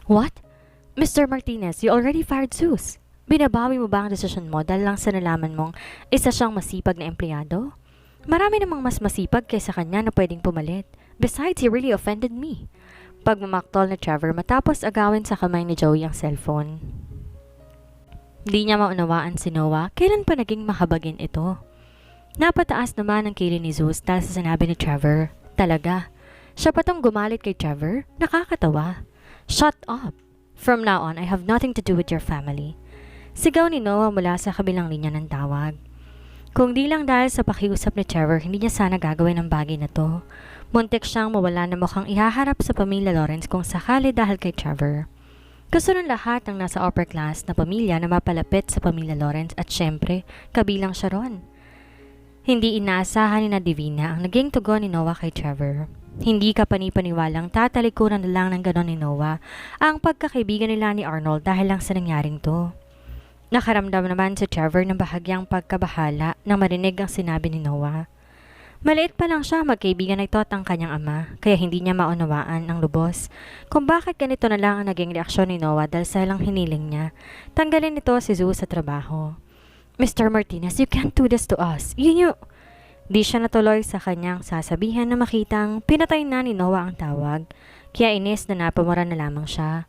What? Mr. Martinez, you already fired Zeus. Binabawi mo ba ang desisyon mo dahil lang sa nalaman mong isa siyang masipag na empleyado? Marami namang mas masipag kaysa kanya na pwedeng pumalit. Besides, he really offended me. Pagmamaktol ni Trevor matapos agawin sa kamay ni Joey ang cellphone. Di niya maunawaan si Noah kailan pa naging mahabagin ito. Napataas naman ang kilay ni Zeus dahil sa sinabi ni Trevor. Talaga, siya pa tong gumalit kay Trevor? Nakakatawa. Shut up! From now on, I have nothing to do with your family. Sigaw ni Noah mula sa kabilang linya ng tawag. Kung di lang dahil sa pakiusap ni Trevor, hindi niya sana gagawin ang bagay na to. Muntik siyang mawala na mukhang ihaharap sa pamilya Lawrence kung sakali dahil kay Trevor. Gusto ng lahat ng nasa upper class na pamilya na mapalapit sa pamilya Lawrence at syempre, kabilang siya ron. Hindi inaasahan ni na Divina ang naging tugon ni Noah kay Trevor. Hindi ka panipaniwalang tatalikuran na lang ng ganon ni Noah ang pagkakaibigan nila ni Arnold dahil lang sa nangyaring to. Nakaramdam naman si Trevor ng bahagyang pagkabahala nang marinig ang sinabi ni Noah. Maliit pa lang siya magkaibigan ito at ang kanyang ama, kaya hindi niya maunawaan ang lubos kung bakit ganito na lang ang naging reaksyon ni Noah dahil sa lang hiniling niya. Tanggalin nito si Zeus sa trabaho. Mr. Martinez, you can't do this to us. Di siya natuloy sa kanyang sasabihan na makitang pinatay na ni Noah ang tawag, kaya inis na napamura na lamang siya.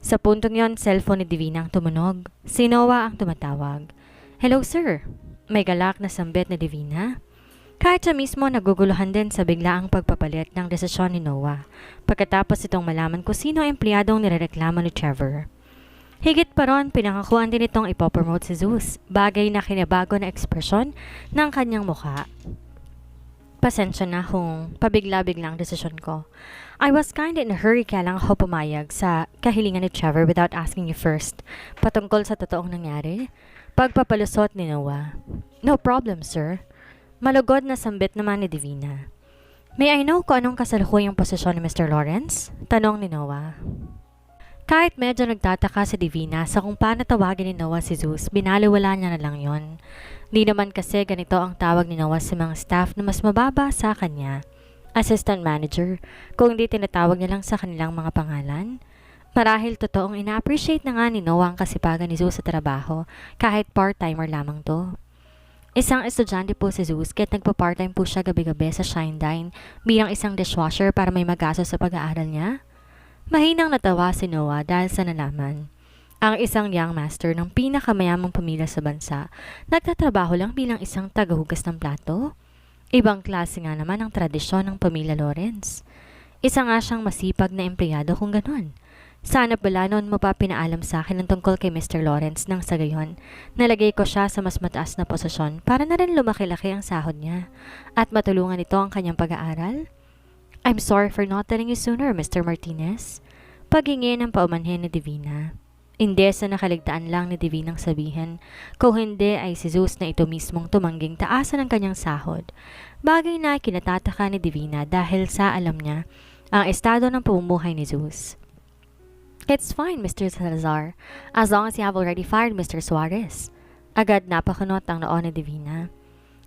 Sa puntong yon, cellphone ni Divina ang tumunog. Si Noah ang tumatawag. Hello sir, may galak na sambit ni Divina. Kahit siya mismo naguguluhan din sa biglaang pagpapalit ng desisyon ni Noah, pagkatapos itong malaman kung sino ang empleyadong nirereklamo ni Trevor. Higit pa ron, pinangakuan din itong ipopromote si Zeus, bagay na kinabago na ekspresyon ng kanyang mukha. Pasensya na kung pabigla-biglang desisyon ko. I was kinda in a hurry kaya lang ako pumayag sa kahilingan ni Trevor without asking you first, patungkol sa totoong nangyari. Pagpapalusot ni Noah. No problem, sir. Malugod na sambit naman ni Divina. May I know kung anong kasalukuyang posisyon ni Mr. Lawrence? Tanong ni Noah. Kahit medyo nagtataka si Divina sa kung paano tawagin ni Noah si Zeus, binaliwala niya na lang yon. Di naman kasi ganito ang tawag ni Noah sa mga staff na mas mababa sa kanya. Assistant manager, kung di tinatawag niya lang sa kanilang mga pangalan. Marahil totoong ina-appreciate na nga ni Noah ang kasipagan ni Zeus sa trabaho, kahit part-timer lamang to. Isang estudyante po si Zeus kahit nagpa-part-time po siya gabi-gabi sa Shine Dine bilang isang dishwasher para may magasos sa pag-aaral niya. Mahinang natawa si Noah dahil sa nalaman. Ang isang young master ng pinakamayamang pamilya sa bansa, nagtatrabaho lang bilang isang tagahugas ng plato. Ibang klase nga naman ang tradisyon ng pamilya Lawrence. Isa nga siyang masipag na empleyado kung ganon. Sana pala noon mo pa pinaalam sa akin ang tungkol kay Mr. Lawrence nang sa gayon, nalagay ko siya sa mas mataas na posisyon para na rin lumaki-laki ang sahod niya at matulungan ito ang kanyang pag-aaral. I'm sorry for not telling you sooner, Mr. Martinez. Paghingi ng paumanhin ni Divina. Hindi sa nakaligtaan lang ni Divinang sabihin, kung hindi ay si Zeus na ito mismong tumangging taasan ng kanyang sahod. Bagay na kinatataka ni Divina dahil sa alam niya ang estado ng pamumuhay ni Zeus. It's fine, Mr. Salazar, as long as you have already fired Mr. Suarez. Agad napakunot ang noon ni Divina.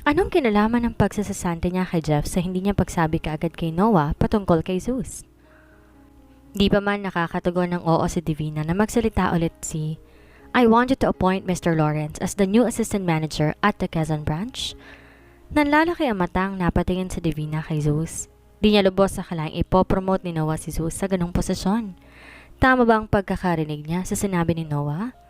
Anong kinalaman ng pagsasasante niya kay Jeff sa hindi niya pagsabi kaagad kay Noah patungkol kay Zeus? Di pa man nakakatugon ng oo si Divina na magsalita ulit si I want you to appoint Mr. Lawrence as the new assistant manager at the Quezon branch. Nanlalaki ang matang napatingin si Divina kay Zeus. Di niya lubos sa kalaing ipopromote ni Noah si Zeus sa ganong posisyon. Tama ba ang pagkakarinig niya sa sinabi ni Noah?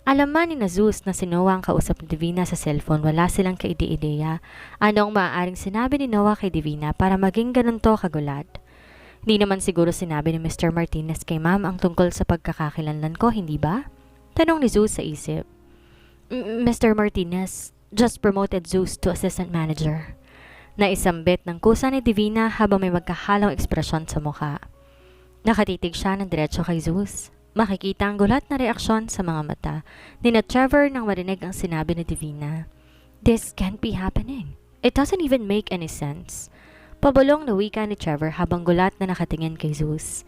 Alam man ni na Zeus na si Noah ang kausap ni Divina sa cellphone, wala silang kaide-ideya. Ano ang maaaring sinabi ni Noah kay Divina para maging ganunto kagulat? Di naman siguro sinabi ni Mr. Martinez kay Ma'am ang tungkol sa pagkakakilanlan ko, hindi ba? Tanong ni Zeus sa isip. Mr. Martinez just promoted Zeus to assistant manager. Naisambit ng kusa ni Divina habang may magkahalong ekspresyon sa mukha. Nakatitig siya ng diretso kay Zeus. Makikita ang gulat na reaksyon sa mga mata ni na Trevor nang marinig ang sinabi ni Divina. This can't be happening. It doesn't even make any sense. Pabulong na wika ni Trevor habang gulat na nakatingin kay Zeus.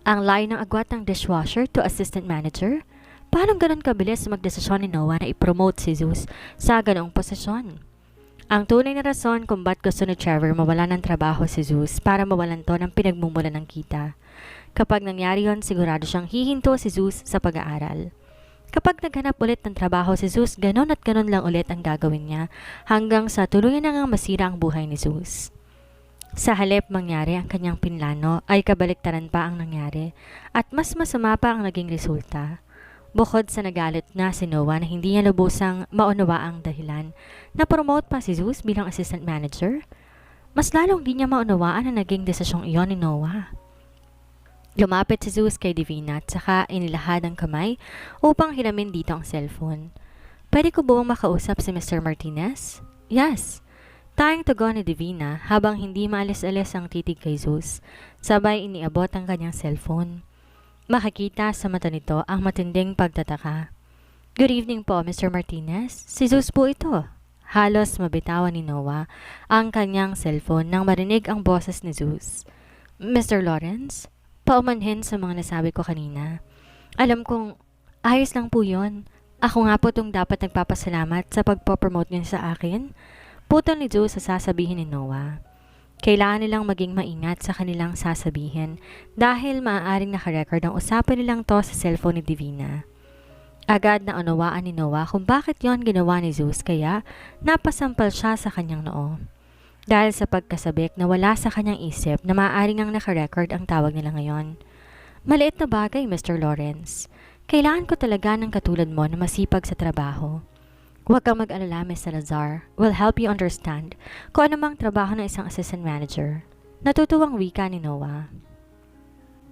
Ang layo ng agwat ng dishwasher to assistant manager? Paano ganon kabilis magdesisyon ni Noah na ipromote si Zeus sa ganong posisyon? Ang tunay na rason kung ba't gusto ni Trevor mawala ng trabaho si Zeus para mawalan to ng pinagmumula ng kita. Kapag nangyari yon, sigurado siyang hihinto si Zeus sa pag-aaral. Kapag naghanap ulit ng trabaho si Zeus, ganon at ganon lang ulit ang gagawin niya hanggang sa tuluyan na ngang masira ang buhay ni Zeus. Sa halip mangyari ang kanyang pinlano ay kabaliktaran pa ang nangyari at mas masama pa ang naging resulta. Bukod sa nagalit na si Noah na hindi niya lubusang maunawa ang dahilan, na-promote pa si Zeus bilang assistant manager. Mas lalong di niya maunawaan ang naging desisyong iyon ni Noah. Lumapit si Zeus kay Divina at saka inilahad ang kamay upang hiramin dito ang cellphone. Pwede ko buong makausap si Mr. Martinez? Yes. Tayong tugon ni Divina habang hindi maalis-alis ang titig kay Zeus. Sabay iniabot ang kanyang cellphone. Makikita sa mata nito ang matinding pagtataka. Good evening po, Mr. Martinez. Si Zeus po ito. Halos mabitawan ni Noah ang kanyang cellphone nang marinig ang boses ni Zeus. Mr. Lawrence? Paumanhin sa mga nasabi ko kanina. Alam kong ayos lang po yun. Ako nga po itong dapat nagpapasalamat sa pagpopromote niyo sa akin. Putol ni Zeus sa sasabihin ni Noah. Kailangan nilang maging maingat sa kanilang sasabihin dahil maaaring nakarecord ang usapan nilang to sa cellphone ni Divina. Agad na unawaan ni Noah kung bakit yon ginawa ni Zeus kaya napasampal siya sa kanyang noo. Dahil sa pagkasabik na wala sa kanyang isip na maaaring ang nakarecord ang tawag nila ngayon. Maliit na bagay, Mr. Lawrence. Kailangan ko talaga ng katulad mo na masipag sa trabaho. Huwag kang mag-alala, Mr. Lazar. We'll help you understand kung ano mang trabaho ng isang assistant manager. Natutuwang wika ni Noah.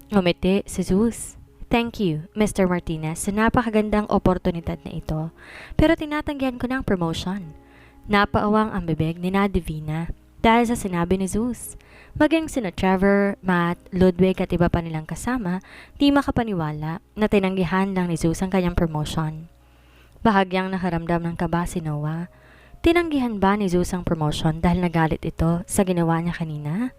Umiti si Zeus. Thank you, Mr. Martinez, sa napakagandang oportunidad na ito. Pero tinatanggihan ko ng promotion. Napaawang ang bibig ni Divina dahil sa sinabi ni Zeus. Maging sina Trevor, Matt, Ludwig at iba pa nilang kasama, di makapaniwala na tinanggihan lang ni Zeus ang kanyang promotion. Bahagyang nakaramdam ng kaba si Noah. Tinanggihan ba ni Zeus ang promotion dahil nagalit ito sa ginawa niya kanina?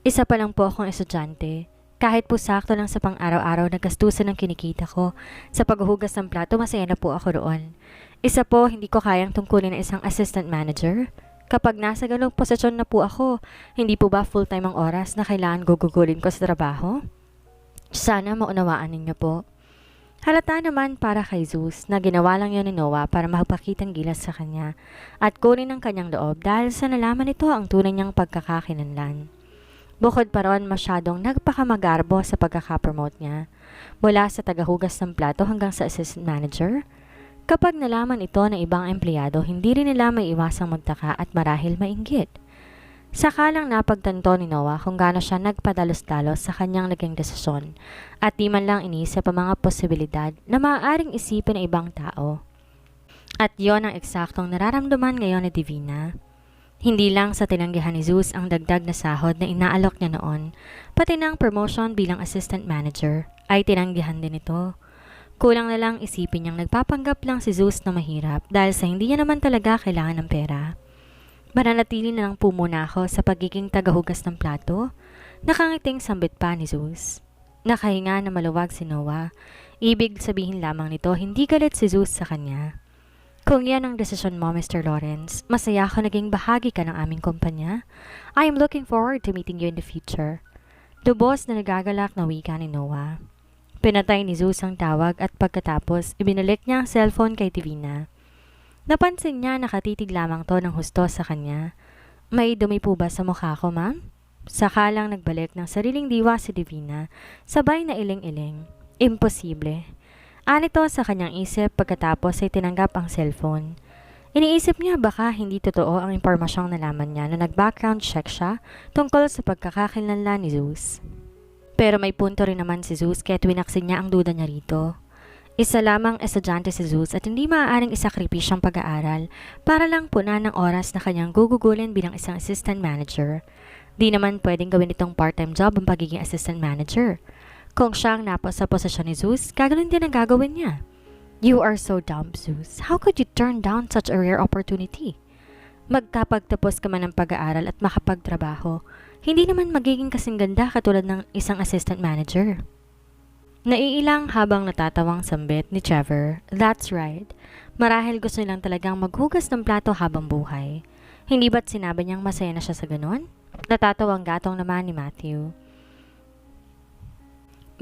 Isa pa lang po akong estudyante. Kahit po sakto lang sa pang-araw-araw na gastusan ng kinikita ko, sa paghuhugas ng plato masaya na po ako roon. Isa po, hindi ko kayang tungkulin na isang assistant manager. Kapag nasa ganong posisyon na po ako, hindi po ba full-time ang oras na kailangan gugugulin ko sa trabaho? Sana maunawaan ninyo po. Halata naman para kay Zeus na ginawa lang yun ni Noah para magpakitang gilas sa kanya at kunin ang kanyang loob dahil sa nalaman nito ang tunay niyang pagkakakinanlan. Bukod pa ron masyadong nagpakamagarbo sa pagkakapromote niya mula sa tagahugas ng plato hanggang sa assistant manager. Kapag nalaman ito ng ibang empleyado, hindi rin nila may iwasang magtaka at marahil mainggit. Sakalang napagtanto ni Noah kung gaano siya nagpadalos-dalos sa kanyang naging desisyon at di man lang inisip ang mga posibilidad na maaaring isipin ng ibang tao. At yon ang eksaktong nararamdaman ngayon ni Divina. Hindi lang sa tinanggihan ni Zeus ang dagdag na sahod na inaalok niya noon, pati ng promotion bilang assistant manager ay tinanggihan din ito. Kulang na lang isipin niyang nagpapanggap lang si Zeus na mahirap dahil sa hindi niya naman talaga kailangan ng pera. Mananatili na lang po muna ako sa pagiging tagahugas ng plato. Nakangiting sambit pa ni Zeus. Nakahinga na maluwag si Noah. Ibig sabihin lamang nito hindi galit si Zeus sa kanya. Kung yan ang desisyon mo, Mr. Lawrence, masaya ako naging bahagi ka ng aming kumpanya. I am looking forward to meeting you in the future. Lubos na nagagalak na wika ni Noah. Pinatay ni Zeus ang tawag at pagkatapos ibinalik niya ang cellphone kay Divina. Napansin niya nakatitig lamang to ng husto sa kanya. May dumi po ba sa mukha ko, ma'am? Sakalang nagbalik ng sariling diwa si Divina, sabay na iling-iling. Imposible. Anito sa kanyang isip pagkatapos ay tinanggap ang cellphone. Iniisip niya baka hindi totoo ang impormasyong nalaman niya na nag-background check siya tungkol sa pagkakakilanlan ni Zeus. Pero may punto rin naman si Zeus kaya winaksin niya ang duda niya rito. Isa lamang estudyante si Zeus at hindi maaaring isakripisyo ang pag-aaral para lang punan ng oras na kanyang gugugulin bilang isang assistant manager. Di naman pwedeng gawin itong part-time job ang pagiging assistant manager. Kung siya ang napos sa posisyon ni Zeus, gagawin din ang gagawin niya. You are so dumb, Zeus. How could you turn down such a rare opportunity? Magkapagtapos ka man ng pag-aaral at makapagtrabaho, hindi naman magiging kasing ganda katulad ng isang assistant manager. Naiilang habang natatawang sambit ni Trevor. That's right. Marahil gusto nilang talagang maghugas ng plato habang buhay. Hindi ba't sinabi niyang masaya na siya sa ganon? Natatawang gatong naman ni Matthew.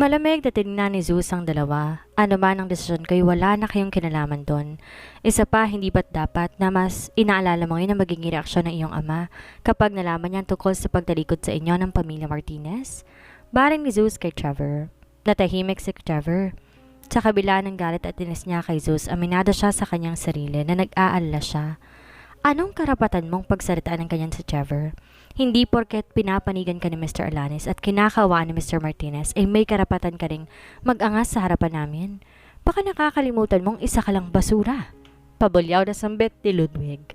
Malamig na tinignan ni Zeus ang dalawa. Ano man ang desisyon ko'y wala na kayong kinalaman doon. Isa pa, hindi ba't dapat na mas inaalala mo ngayon ang magiging reaksyon ng iyong ama kapag nalaman niya tungkol sa pagtalikod sa inyo ng pamilya Martinez? Baring ni Zeus kay Trevor. Natahimik si Trevor. Sa kabila ng galit at tinis niya kay Zeus, aminado siya sa kanyang sarili na nag-aalala siya. Anong karapatan mong pagsalitaan ng ganyan sa Trevor? Hindi porket pinapanigan ka ni Mr. Alanis at kinakawaan ni Mr. Martinez ay may karapatan ka ring mag-angas sa harapan namin. Baka nakakalimutan mong isa ka lang basura. Pabulyaw na sambit ni Ludwig.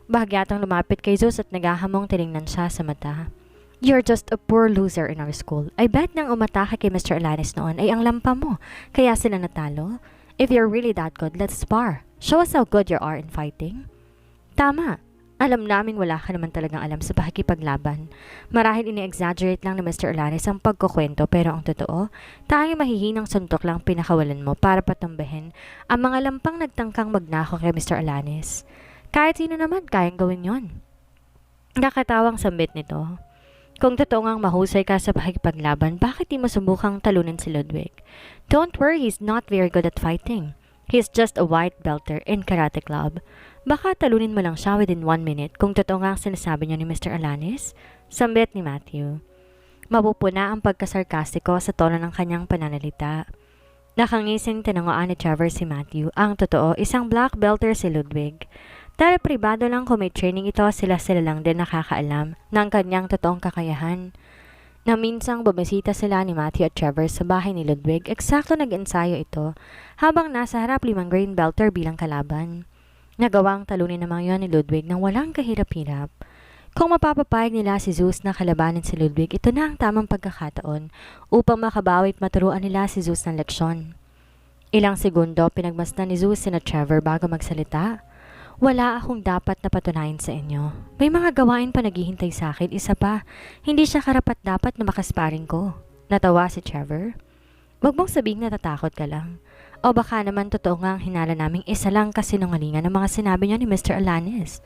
Bahagyatang lumapit kay Zeus at nagahamong tiningnan siya sa mata. You're just a poor loser in our school. I bet nang umatake kay Mr. Alanis noon ay ang lampa mo, kaya sila natalo. If you're really that good, let's spar. Show us how good you are in fighting. Tama. Alam naming wala ka naman talagang alam sa pakikipaglaban. Marahil ini-exaggerate lang ni Mr. Alanis ang pagkukwento pero ang totoo, tayo mahihinang suntok lang pinakawalan mo para patumbahin ang mga lampang nagtangkang magnako kay Mr. Alanis. Kahit sino naman kayang gawin yon. Nakatawang sambit nito. Kung totoo ngang mahusay ka sa pakikipaglaban, bakit di mo subukang talunin si Ludwig? Don't worry, he's not very good at fighting. He's just a white belter in karate club. Baka talunin mo lang siya within 1 minute kung totoo nga ang sinasabi niyo ni Mr. Alanis? Sambit ni Matthew. Mapupuna ang pagkasarkastiko sa tono ng kanyang pananalita. Nakangising tinangoan ni Trevor si Matthew. Ang totoo, isang black belter si Ludwig. Dahil pribado lang kung may training ito, sila lang din nakakaalam ng kanyang totoong kakayahan. Na minsang bumisita sila ni Matthew at Trevor sa bahay ni Ludwig, eksakto nag-ensayo ito habang nasa harap 5 green belter bilang kalaban. Nagawang talunin naman yon ni Ludwig nang walang kahirap-hirap. Kung mapapapayag nila si Zeus na kalabanin si Ludwig, ito na ang tamang pagkakataon upang makabawi at maturuan nila si Zeus ng leksyon. Ilang segundo pinagmasdan ni Zeus sina Trevor bago magsalita. Wala akong dapat na patunayan sa inyo. May mga gawain pa naghihintay sa akin. Isa pa, hindi siya karapat-dapat na makasparing ko. Natawa si Trevor. Huwag mong sabihing natatakot ka lang. O baka naman totoo nga ang hinala naming isa lang kasinungalingan ng mga sinabi niyo ni Mr. Alanis.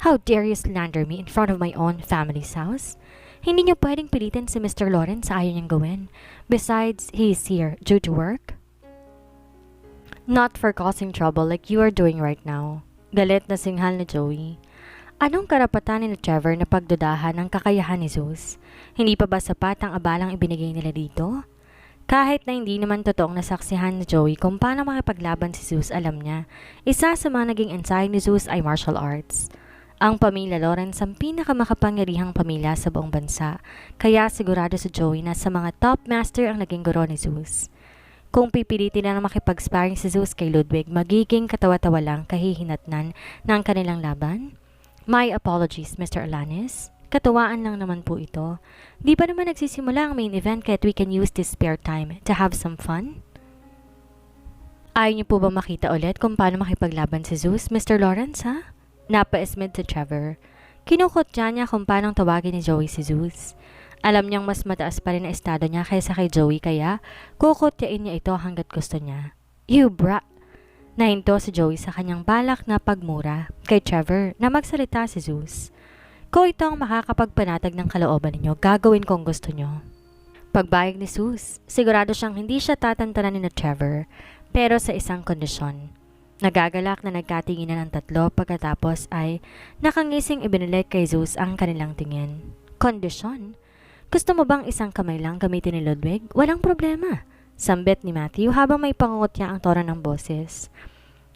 How dare you slander me in front of my own family's house? Hindi niyo pwedeng pilitin si Mr. Lawrence sa ayaw niyang gawin. Besides, he is here due to work. Not for causing trouble like you are doing right now. Galit na singhal ni Joey. Anong karapatan ni Trevor na pagdudahan ng kakayahan ni Zeus? Hindi pa ba sapat ang abalang ibinigay nila dito? Kahit na hindi naman totoong nasaksihan ni Joey kung paano makipaglaban si Zeus, alam niya, isa sa mga naging ensayo ni Zeus ay martial arts. Ang pamilya Lawrence ang pinakamakapangyarihang pamilya sa buong bansa, kaya sigurado si Joey na sa mga top master ang naging guro ni Zeus. Kung pipilitin na makipag-sparring si Zeus kay Ludwig, magiging katawa-tawa lang kahihinatnan ng kanilang laban? My apologies, Mr. Alanis. Katuwaan lang naman po ito. Di pa naman nagsisimula ang main event kaya't we can use this spare time to have some fun? Ayaw niyo po ba makita ulit kung paano makipaglaban si Zeus, Mr. Lawrence, ha? Napa-esmid si Trevor. Kinukutya niya kung paano tawagin ni Joey si Zeus. Alam niyang mas mataas pa rin ang estado niya kaysa kay Joey kaya kukutyain niya ito hanggat gusto niya. You brat! Nahinto si Joey sa kanyang balak na pagmura kay Trevor na magsalita si Zeus. Kung ito ang makakapagpanatag ng kalooban ninyo, gagawin kung gusto niyo. Pagbayag ni Zeus, sigurado siyang hindi siya tatantanan ni Trevor pero sa isang kondisyon. Nagagalak na nagkatinginan ng tatlo pagkatapos ay nakangising ibinilik kay Zeus ang kanilang tingin. Kondisyon? Gusto mo bang isang kamay lang gamitin ni Ludwig? Walang problema. Sambit ni Matthew habang may pangungot niya ang tono ng boses.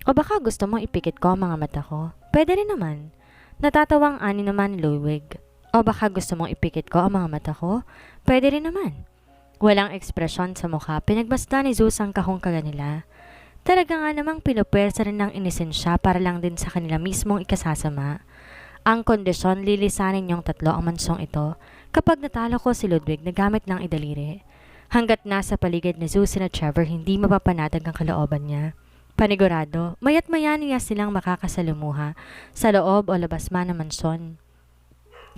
O baka gusto mo ipikit ko ang mga mata ko? Pwede rin naman. Natatawang ani naman ni Ludwig. O baka gusto mong ipikit ko ang mga mata ko? Pwede rin naman. Walang ekspresyon sa mukha, pinagmasdan ni Zeus ang kahungkagan nila. Talaga nga namang pinupwersa rin ng inisensya para lang din sa kanila mismong ikasasama. Ang kondisyon, lilisanin niyong tatlo ang mansong ito kapag natalo ko si Ludwig na gamit ng idaliri. Hanggat nasa paligid ni Zeus na Trevor, hindi mapapanatag ang kalooban niya. Panigurado, mayat maya niya silang makakasalumuha sa loob o labas man ng mansyon.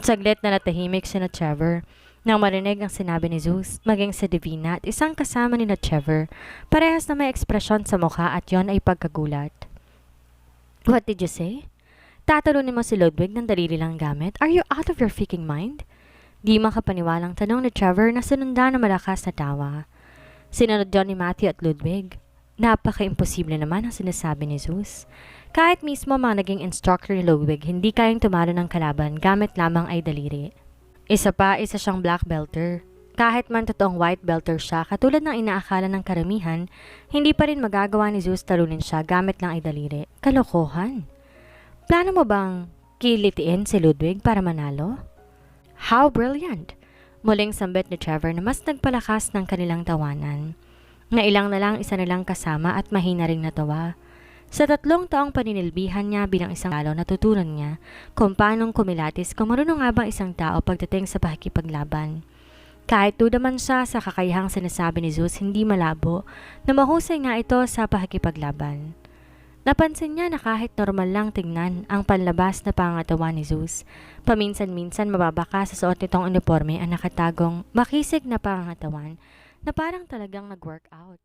Saglit na natahimik si na Trevor nang marinig ang sinabi ni Zeus, maging si Divina at isang kasama ni na Trevor. Parehas na may ekspresyon sa mukha at yon ay pagkagulat. What did you say? Tatalunin mo si Ludwig ng daliri lang gamit? Are you out of your freaking mind? Di makapaniwalang tanong ni Trevor na sinunda na malakas na tawa. Sinunod John ni Matthew at Ludwig. Napaka-imposible naman ang sinasabi ni Zeus. Kahit mismo mga naging instructor ni Ludwig, hindi kayang tumalo ng kalaban gamit lamang ay daliri. Isa siyang black belter. Kahit man totoong white belter siya, katulad ng inaakala ng karamihan, hindi pa rin magagawa ni Zeus talunin siya gamit lang ay daliri. Kalokohan. Plano mo bang kilitiin si Ludwig para manalo? How brilliant! Muling sambit ni Trevor na mas nagpalakas ng kanilang tawanan. Nailang na lang isa nilang kasama at mahina ring natawa. Sa 3 taong paninilbihan niya bilang isang talo, natutunan niya kung paanong kumilatis kung marunong nga bang isang tao pagdating sa pakikipaglaban. Kahit duda man siya sa kakayahang sinasabi ni Zeus, hindi malabo na mahusay nga ito sa pakikipaglaban. Napansin niya na kahit normal lang tingnan ang panlabas na pangatawan ni Zeus, paminsan-minsan mababaka sa suot nitong uniforme ang nakatagong makisig na pangatawan na parang talagang nag-workout.